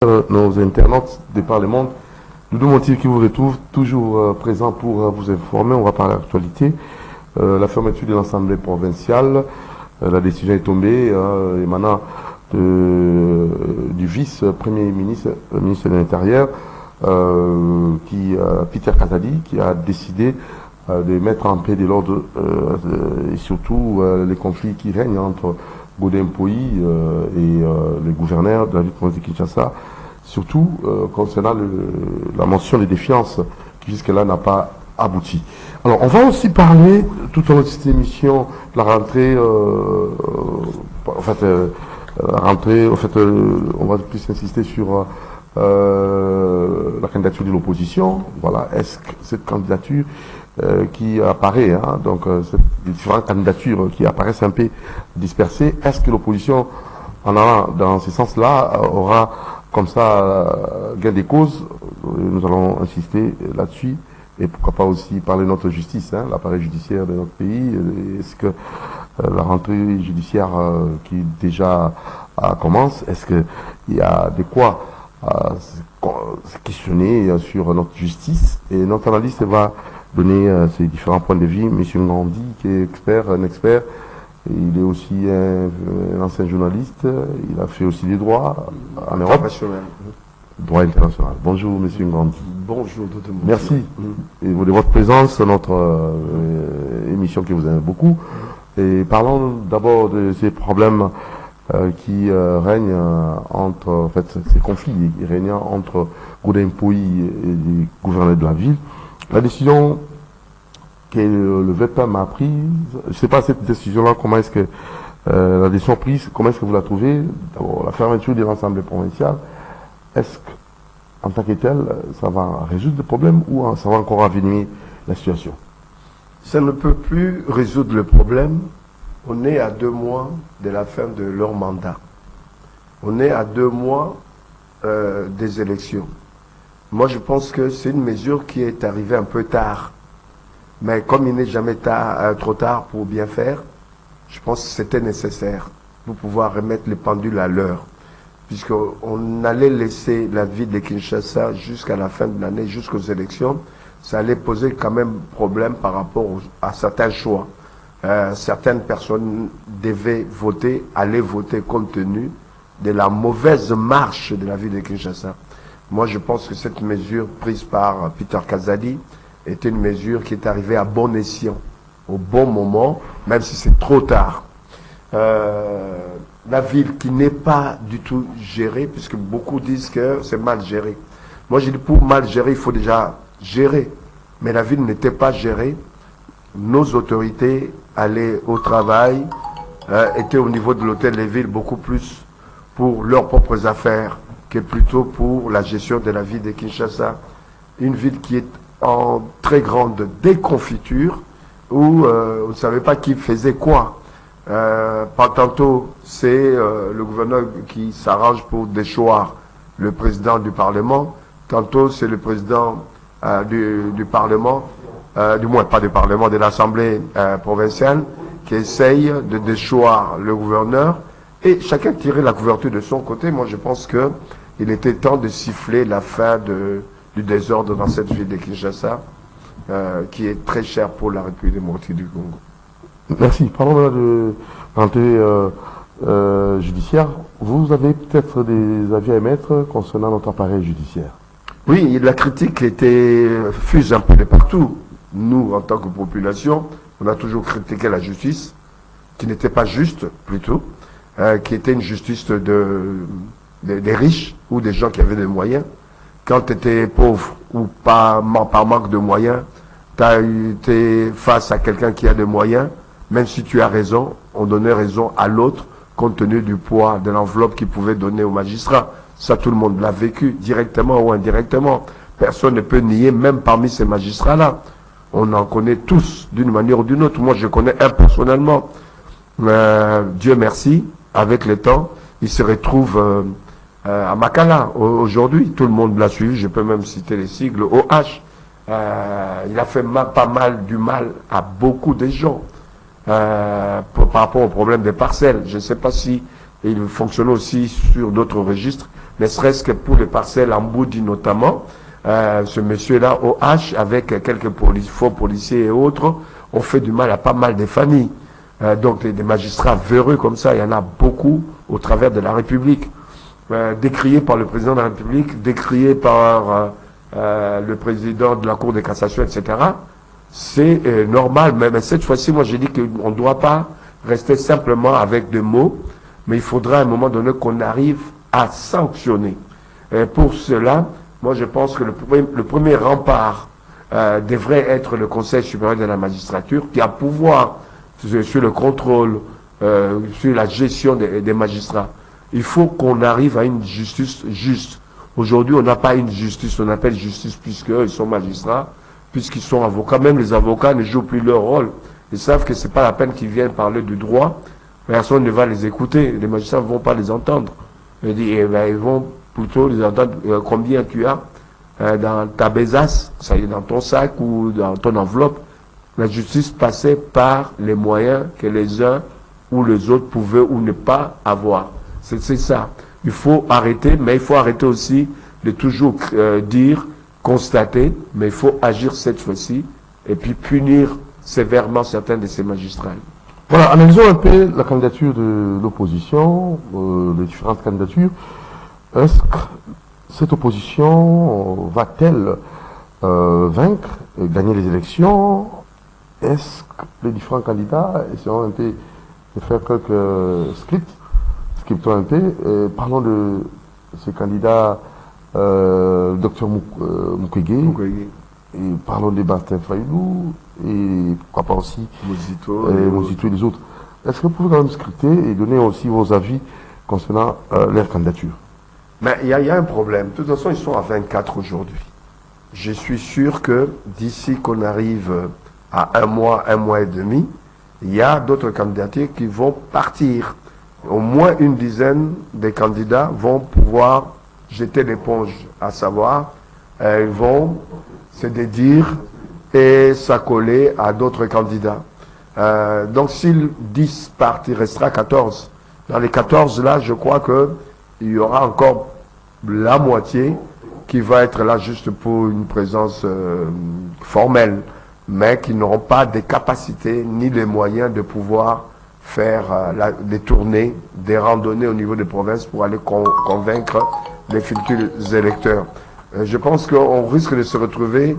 Nos internautes des par le monde, nous deux motifs qui vous retrouvent toujours présents pour vous informer. On va parler de l'actualité. La fermeture de l'Assemblée provinciale, la décision est tombée émanant du vice-premier ministre, ministre de l'Intérieur, Peter Kazadi, qui a décidé de mettre en paix de l'ordre et surtout les conflits qui règnent entre Godin Poyi et le gouverneur de la ville de Kinshasa, surtout concernant la mention des défiances qui jusque-là n'a pas abouti. Alors, on va aussi parler tout au long de cette émission de la rentrée, on va plus insister sur la candidature de l'opposition. Voilà, est-ce que cette candidature qui apparaît, donc les différentes candidatures qui apparaissent un peu dispersées, est-ce que l'opposition, en allant dans ce sens-là, aura comme ça gain des causes? Nous allons insister là-dessus et pourquoi pas aussi parler de notre justice, l'appareil judiciaire de notre pays. Est-ce que la rentrée judiciaire qui déjà commence, est-ce qu'il y a de quoi se questionner sur notre justice? Et notre analyste va donner ses différents points de vue. Monsieur Ngandi, qui est un expert, il est aussi un ancien journaliste, il a fait aussi des droits en Europe. Droit international. Bonjour, monsieur Ngandi. Bonjour, Dr. Merci de votre présence dans notre émission qui vous aime beaucoup. Et parlons d'abord de ces problèmes qui règnent entre, en fait, ces conflits régnant entre Godin Poyi et les gouverneurs de la ville. La décision que le VEPAM a prise, je ne sais pas cette décision-là, comment est-ce que la décision prise, comment est-ce que vous la trouvez? D'abord, la fermeture de l'Assemblée provinciale, est-ce qu'en tant que tel, ça va résoudre le problème ou ça va encore avenir la situation? Ça ne peut plus résoudre le problème. On est à 2 mois de la fin de leur mandat. On est à 2 mois des élections. Moi, je pense que c'est une mesure qui est arrivée un peu tard. Mais comme il n'est jamais trop tard pour bien faire, je pense que c'était nécessaire pour pouvoir remettre les pendules à l'heure. Puisqu'on allait laisser la ville de Kinshasa jusqu'à la fin de l'année, jusqu'aux élections, ça allait poser quand même problème par rapport à certains choix. Certaines personnes devaient voter, allaient voter compte tenu de la mauvaise marche de la ville de Kinshasa. Moi, je pense que cette mesure prise par Peter Kazadi était une mesure qui est arrivée à bon escient, au bon moment, même si c'est trop tard. La ville qui n'est pas du tout gérée, puisque beaucoup disent que c'est mal géré. Moi, je dis pour mal gérer, il faut déjà gérer. Mais la ville n'était pas gérée. Nos autorités allaient au travail, étaient au niveau de l'hôtel des villes beaucoup plus pour leurs propres affaires que plutôt pour la gestion de la ville de Kinshasa. Une ville qui est en très grande déconfiture, où on ne savait pas qui faisait quoi. Tantôt, c'est le gouverneur qui s'arrange pour déchoir le président du Parlement. Tantôt, c'est le président du Parlement, du moins pas du Parlement, de l'Assemblée provinciale, qui essaye de déchoir le gouverneur. Et chacun tirait la couverture de son côté. Moi, je pense qu'il était temps de siffler la fin du désordre dans cette ville de Kinshasa, qui est très chère pour la République démocratique du Congo. Merci. Parlons maintenant de rentrée judiciaire. Vous avez peut-être des avis à émettre concernant notre appareil judiciaire? Oui, la critique fuse un peu de partout. Nous, en tant que population, on a toujours critiqué la justice, qui n'était pas juste, plutôt, qui était une justice des riches ou des gens qui avaient des moyens. Quand tu étais pauvre ou par manque de moyens, tu as été face à quelqu'un qui a des moyens, même si tu as raison, on donnait raison à l'autre compte tenu du poids de l'enveloppe qu'il pouvait donner au magistrat. Ça, tout le monde l'a vécu, directement ou indirectement. Personne ne peut nier, même parmi ces magistrats-là. On en connaît tous, d'une manière ou d'une autre. Moi, je connais un personnellement. Dieu merci, avec le temps, il se retrouve à Makala aujourd'hui. Tout le monde l'a suivi, je peux même citer les sigles OH. Il a fait pas mal du mal à beaucoup de gens. Par rapport au problème des parcelles. Je ne sais pas si il fonctionne aussi sur d'autres registres, ne serait-ce que pour les parcelles en Boudi notamment. Ce monsieur-là, OH, avec quelques faux policiers et autres, ont fait du mal à pas mal de familles. Donc des magistrats véreux comme ça, il y en a beaucoup au travers de la République. Décriés par le président de la République, décriés par le président de la Cour de cassation, etc. C'est normal, mais cette fois-ci, moi j'ai dit qu'on ne doit pas rester simplement avec des mots, mais il faudra à un moment donné qu'on arrive à sanctionner. Et pour cela, moi je pense que le premier rempart devrait être le Conseil supérieur de la magistrature qui a pouvoir sur le contrôle, sur la gestion des magistrats. Il faut qu'on arrive à une justice juste. Aujourd'hui, on n'a pas une justice, on appelle justice puisqu'ils sont magistrats, puisqu'ils sont avocats. Même les avocats ne jouent plus leur rôle. Ils savent que c'est pas la peine qu'ils viennent parler du droit. Personne ne va les écouter. Les magistrats ne vont pas les entendre. Ils vont plutôt les entendre combien tu as dans ta besace, ça y est, dans ton sac ou dans ton enveloppe. La justice passait par les moyens que les uns ou les autres pouvaient ou ne pas avoir. C'est ça. Il faut arrêter, mais il faut arrêter aussi de toujours dire, constater, mais il faut agir cette fois-ci et puis punir sévèrement certains de ces magistrats. Voilà, analysons un peu la candidature de l'opposition, les différentes candidatures. Est-ce que cette opposition va-t-elle vaincre, gagner les élections? Est-ce que les différents candidats essaieront un peu de faire quelques scriptons un peu? Parlons de ce candidat, Dr Mukwege, et parlons de Martin Fayulu, et pourquoi pas aussi Mozito et les autres. Est-ce que vous pouvez quand même scripter et donner aussi vos avis concernant leur candidature? Mais il y a un problème. De toute façon, ils sont à 24 aujourd'hui. Je suis sûr que d'ici qu'on arrive à un mois et demi, il y a d'autres candidatures qui vont partir. Au moins une dizaine de candidats vont pouvoir jeter l'éponge, à savoir, ils vont se dédire et s'accoler à d'autres candidats. Donc s'ils 10 partent, il restera 14. Dans les 14 là, je crois que il y aura encore la moitié qui va être là juste pour une présence formelle, mais qui n'auront pas des capacités ni les moyens de pouvoir faire des tournées, des randonnées au niveau des provinces pour aller convaincre les futurs électeurs. Je pense qu'on risque de se retrouver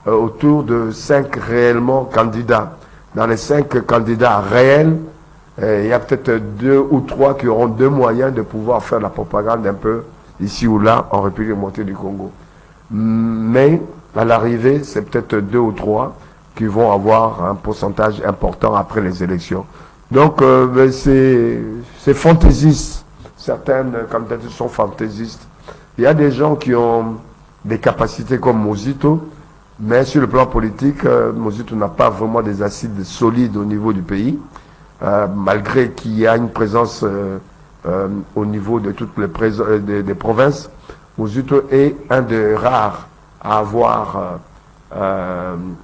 autour de 5 réellement candidats. Dans les 5 candidats réels, il y a peut-être 2 ou 3 qui auront 2 moyens de pouvoir faire la propagande un peu ici ou là en République démocratique du Congo. Mais à l'arrivée, c'est peut-être 2 ou 3 qui vont avoir un pourcentage important après les élections. Donc c'est fantaisiste. Certaines candidatures sont fantaisistes. Il y a des gens qui ont des capacités comme Mozito, mais sur le plan politique, Mozito n'a pas vraiment des assises solides au niveau du pays. Malgré qu'il y a une présence au niveau de toutes les des provinces, Mozito est un des rares à avoir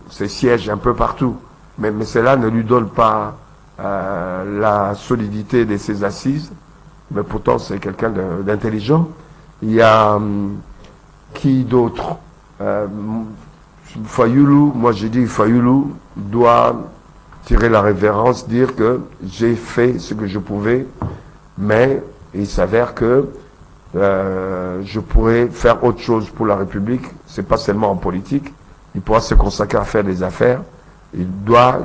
ses sièges un peu partout. Mais cela ne lui donne pas la solidité de ses assises. Mais pourtant, c'est quelqu'un d'intelligent. Il y a qui d'autre? Fayulu, moi j'ai dit Fayulu doit tirer la révérence, dire que j'ai fait ce que je pouvais, mais il s'avère que je pourrais faire autre chose pour la République. C'est pas seulement en politique. Il pourra se consacrer à faire des affaires. Il doit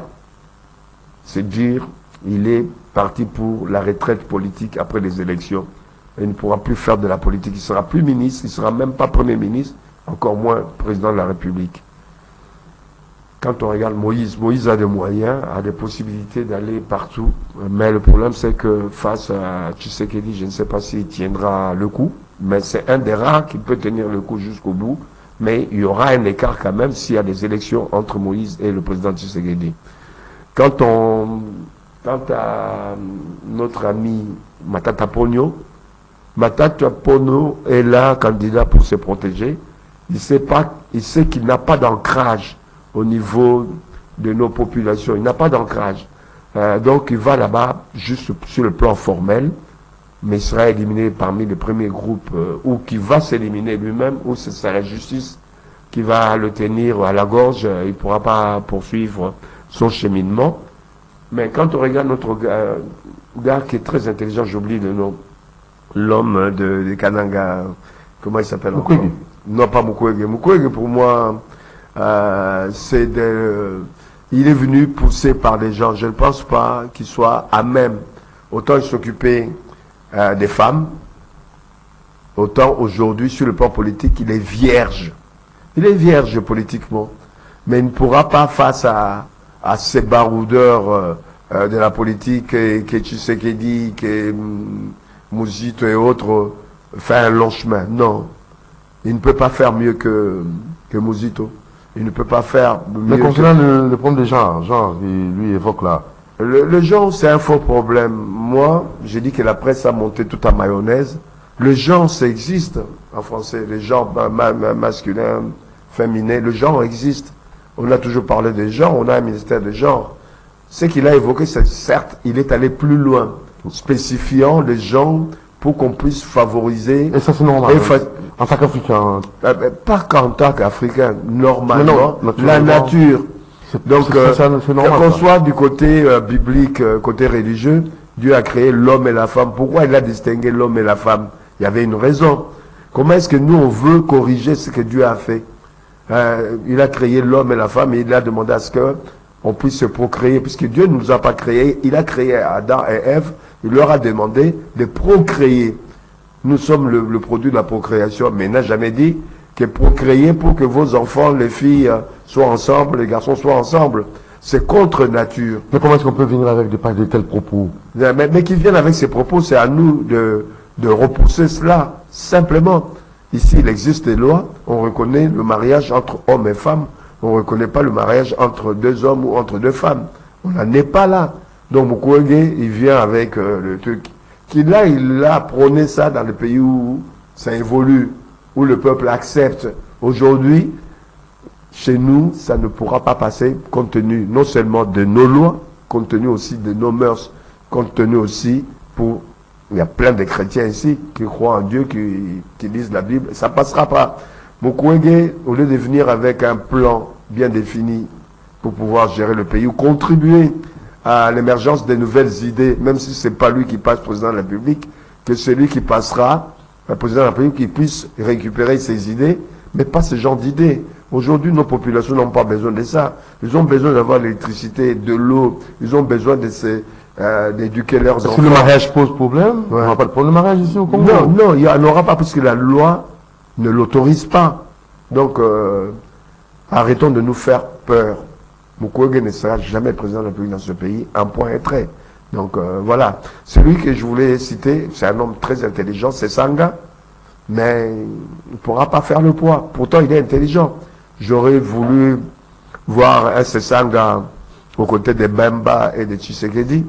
se dire, il est parti pour la retraite politique après les élections. Il ne pourra plus faire de la politique. Il ne sera plus ministre, il ne sera même pas Premier ministre, encore moins président de la République. Quand on regarde Moïse, Moïse a des moyens, a des possibilités d'aller partout. Mais le problème, c'est que face à Tshisekedi, je ne sais pas s'il tiendra le coup. Mais c'est un des rares qui peut tenir le coup jusqu'au bout. Mais il y aura un écart quand même s'il y a des élections entre Moïse et le président Tshisekedi. Quant à notre ami Matata Ponyo est là, candidat pour se protéger. Il sait qu'il n'a pas d'ancrage au niveau de nos populations. Il n'a pas d'ancrage. Donc il va là-bas juste sur le plan formel. mais il sera éliminé parmi les premiers groupes, ou qui va s'éliminer lui-même, ou c'est la justice qui va le tenir à la gorge, il ne pourra pas poursuivre son cheminement. Mais quand on regarde notre gars qui est très intelligent, j'oublie le nom, l'homme de Kananga, comment il s'appelle? Mukwege. Non, pas Mukwege. Mukwege, pour moi, il est venu poussé par des gens. Je ne pense pas qu'il soit à même. Autant il s'occupait des femmes, autant aujourd'hui, sur le plan politique, il est vierge. Il est vierge politiquement. Mais il ne pourra pas, face à ces baroudeurs de la politique, que Tshisekedi, que Mouzito et autres, faire un long chemin. Non. Il ne peut pas faire mieux que Mouzito. Il ne peut pas faire mieux. Mais concernant le problème des genre, lui évoque là. Le genre, c'est un faux problème. Moi, j'ai dit que la presse a monté tout en mayonnaise. Le genre, ça existe en français. Les genres masculins, féminins, le genre existe. On a toujours parlé des genres, on a un ministère des genres. Ce qu'il a évoqué, c'est certes, il est allé plus loin, spécifiant les genres pour qu'on puisse favoriser. Et ça, c'est normal. En tant qu'Africain. Pas qu'en tant qu'Africain, normalement, non, la nature. Donc, qu'on ça. soit du côté biblique, côté religieux, Dieu a créé l'homme et la femme. Pourquoi il a distingué l'homme et la femme? Il y avait une raison. Comment est-ce que nous, on veut corriger ce que Dieu a fait? Il a créé l'homme et la femme et il a demandé à ce qu'on puisse se procréer. Puisque Dieu ne nous a pas créés, il a créé Adam et Ève, il leur a demandé de procréer. Nous sommes le produit de la procréation, mais il n'a jamais dit que procréer pour que vos enfants, les filles, soient ensemble, les garçons soient ensemble. C'est contre nature. Mais comment est-ce qu'on peut venir avec de tels propos? Mais qui viennent avec ces propos, c'est à nous de repousser cela, simplement. Ici, il existe des lois, on reconnaît le mariage entre hommes et femmes, on ne reconnaît pas le mariage entre deux hommes ou entre deux femmes. On n'en est pas là. Donc Mukwege, il vient avec le truc. Il a prôné ça dans le pays où ça évolue, où le peuple accepte. Aujourd'hui, chez nous, ça ne pourra pas passer compte tenu non seulement de nos lois, compte tenu aussi de nos mœurs, compte tenu aussi il y a plein de chrétiens ici qui croient en Dieu, qui lisent la Bible. Ça ne passera pas. Mukwege, au lieu de venir avec un plan bien défini pour pouvoir gérer le pays ou contribuer à l'émergence des nouvelles idées, même si ce n'est pas lui qui passe président de la République, que celui qui passera, le président de la République, qui puisse récupérer ses idées, mais pas ce genre d'idées. Aujourd'hui, nos populations n'ont pas besoin de ça. Ils ont besoin d'avoir l'électricité, de l'eau, ils ont besoin d'éduquer leurs enfants. Est-ce que le mariage pose problème? Ouais. On n'a pas de problème de mariage ici au Congo? Non, il n'y en aura pas, puisque la loi ne l'autorise pas. Donc, arrêtons de nous faire peur. Mukwege ne sera jamais président de la République dans ce pays, un point et trait. Donc voilà. Celui que je voulais citer, c'est un homme très intelligent, c'est Sanga, mais il ne pourra pas faire le poids. Pourtant, il est intelligent. J'aurais voulu voir un Sanga aux côtés de Bemba et de Tshisekedi,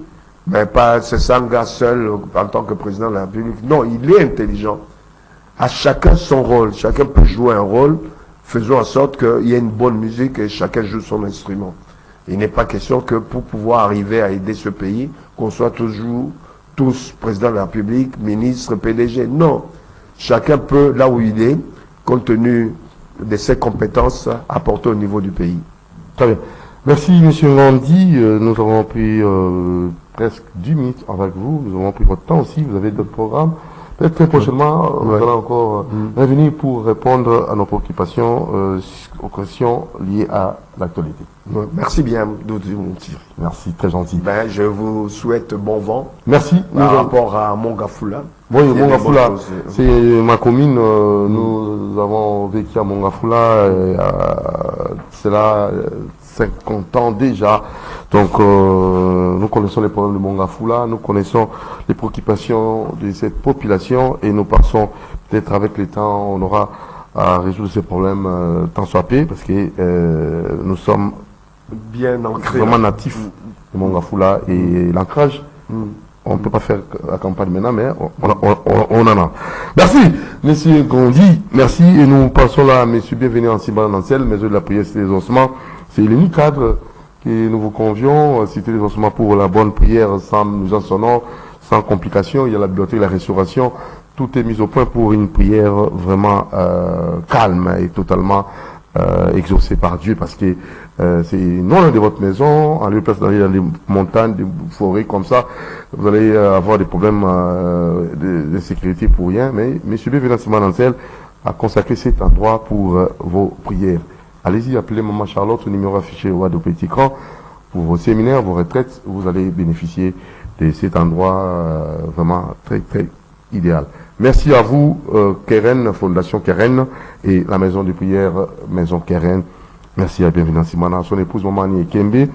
mais pas Sanga seul en tant que président de la République. Non, il est intelligent. À chacun son rôle. Chacun peut jouer un rôle. Faisons en sorte qu'il y ait une bonne musique et chacun joue son instrument. Il n'est pas question que pour pouvoir arriver à aider ce pays, qu'on soit toujours tous président de la République, ministre, PDG. Non. Chacun peut, là où il est, compte tenu de ses compétences, apporter au niveau du pays. Très bien. Merci, M. Ngandi. Nous avons pris presque 10 minutes avec vous. Nous avons pris votre temps aussi. Vous avez d'autres programmes. Peut-être très prochainement, vous allez encore revenir pour répondre à nos préoccupations, aux questions liées à l'actualité. Merci bien, Doudou Thierry. Merci, très gentil. Je vous souhaite bon vent. Merci. Par rapport à Mongafula. Oui, Mongafula, c'est ma commune. Nous avons vécu à Mongafula, c'est là 50 ans déjà. Donc, nous connaissons les problèmes de Mongafula, nous connaissons les préoccupations de cette population et nous pensons peut-être avec le temps, on aura à résoudre ces problèmes tant soit peu, parce que nous sommes bien ancrés, vraiment natifs de Mongafula et l'ancrage. On ne peut pas faire la campagne maintenant, mais on en a. Merci, Monsieur Gondi. Merci. Et nous passons là à Monsieur Bienvenu en Simba Nancel, mesure de la prière, c'est les ossements. C'est l'unique cadre que nous vous convions. Citer les ossements pour la bonne prière, ensemble, nous en sonnons. sans complication. Il y a la bibliothèque, la restauration. Tout est mis au point pour une prière vraiment calme et totalement exaucée par Dieu, parce que c'est non loin de votre maison, en lieu de place d'aller dans des montagnes, des forêts comme ça, vous allez avoir des problèmes de sécurité pour rien. Mais M. Bévenan Simon Ansel a consacré cet endroit pour vos prières. Allez-y, appelez Maman Charlotte au numéro affiché au bas de petit écran. Pour vos séminaires, vos retraites, vous allez bénéficier de cet endroit vraiment très très idéal. Merci à vous, Keren, Fondation Keren et la maison de prière Maison Keren. Merci à Bienvenue Simana, son épouse Mamani Kembe,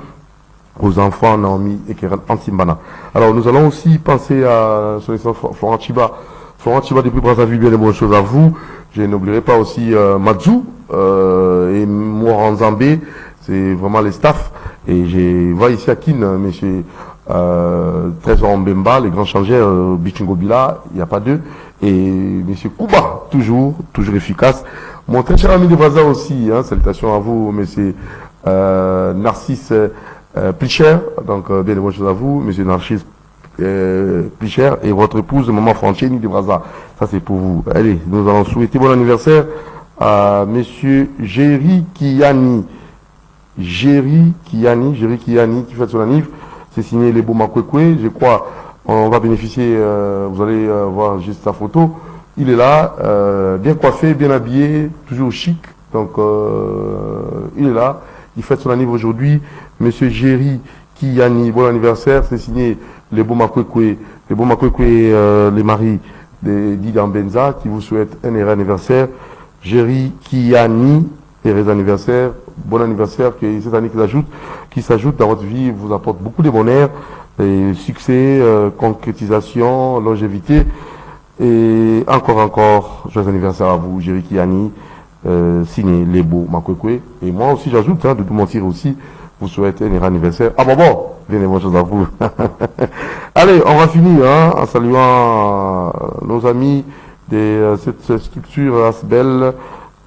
aux enfants Naomi et Keren Antimbana. Alors nous allons aussi penser à son excellence Florent Chiba. Florent Chiba depuis Brazzaville, bien de bonnes choses à vous. Je n'oublierai pas aussi Mazou et Moranzambé, c'est vraiment les staffs. Et je vois ici à Kin, monsieur Trésor Mbemba, les grands changeurs, Bichingo Bila, il n'y a pas d'eux. Et monsieur Kouba, toujours efficace. Mon très cher ami de Brazza aussi, salutations à vous, monsieur Narcisse Plicher, donc bien de bonnes choses à vous, monsieur Narcisse Plicher, et votre épouse, maman Franchini de Brazza. Ça c'est pour vous. Allez, nous allons souhaiter bon anniversaire à monsieur Jerry Kiani. Jerry Kiani, qui fait son anniv. C'est signé les Makwekwe. Je crois, on va bénéficier, vous allez voir juste sa photo. Il est là, bien coiffé, bien habillé, toujours chic. Donc, il est là. Il fête son anniv aujourd'hui. Monsieur Jerry Kiani, bon anniversaire. C'est signé les Makwekwe. Les Makwekwe, les maris de Didan Benza, qui vous souhaitent un heureux anniversaire. Jerry Kiani, heureux anniversaire. Bon anniversaire, que cette année qui s'ajoute dans votre vie, vous apporte beaucoup de bonheur, et succès, concrétisation, longévité. Et encore, joyeux anniversaire à vous, Jerry Kiani, signé Lebo Makwekwe. Et moi aussi, j'ajoute, de tout mentir aussi, vous souhaitez un heureux anniversaire. Ah bon, bien des bonnes choses à vous. Allez, on va finir, en saluant nos amis de cette structure Asbel,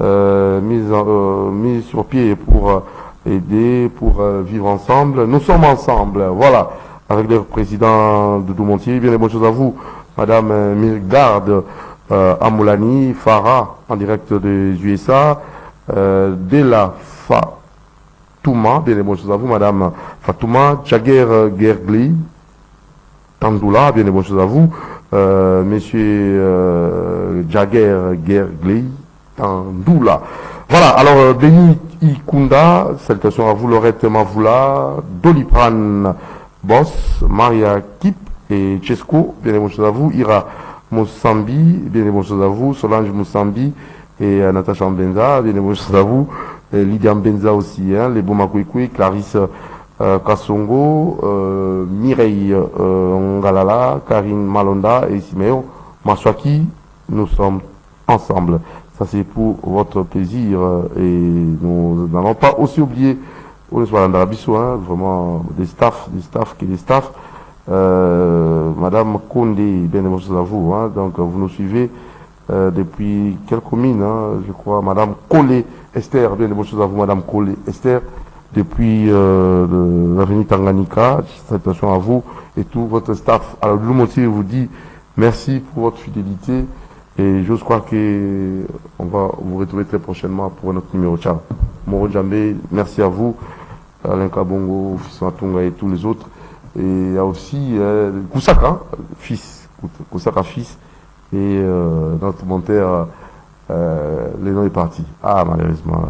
mise sur pied pour aider, pour vivre ensemble. Nous sommes ensemble, voilà, avec le président de Doumontier. Bien les bonnes choses à vous, Madame Milgarde Amoulani, Farah, en direct des USA, Dela Fatouma, bien les bonnes choses à vous, Madame Fatouma, Jager Gergli, Tandoula, bien les bonnes choses à vous, Monsieur Jager Gergli, Tandoula. Voilà, alors Béni Ikunda, salutations à vous, Laurette Mavoula, Doliprane Boss, Maria Kip et Chesco, bien les bonnes choses à vous, Ira Moussambi, bien les bonnes choses à vous, Solange Moussambi et Natacha Mbenza, bien les bonnes choses à vous, et Lydia Mbenza aussi, les Bomakwekwe, Clarisse Kassongo, Mireille Ngalala, Karine Malonda et Siméon Maswaki, nous sommes ensemble. Ça c'est pour votre plaisir et nous n'allons pas aussi oublier vraiment des staffs. Madame Kondé, bien de choses à vous, donc vous nous suivez depuis quelques communes, je crois, Madame Collet Esther, bien de choses à vous, Madame Collet Esther, depuis l'avenue Tanganyika, salutations à vous et tout votre staff. Alors Doumontier vous dit merci pour votre fidélité. Et j'ose croire que on va vous retrouver très prochainement pour notre numéro. Ciao. Moro Djambé, merci à vous. Alain Kabongo, Fisson Atunga et tous les autres. Et il y a aussi Koussaka, fils. Koussaka, fils. Et notre monteur, les noms est parti. Ah, malheureusement.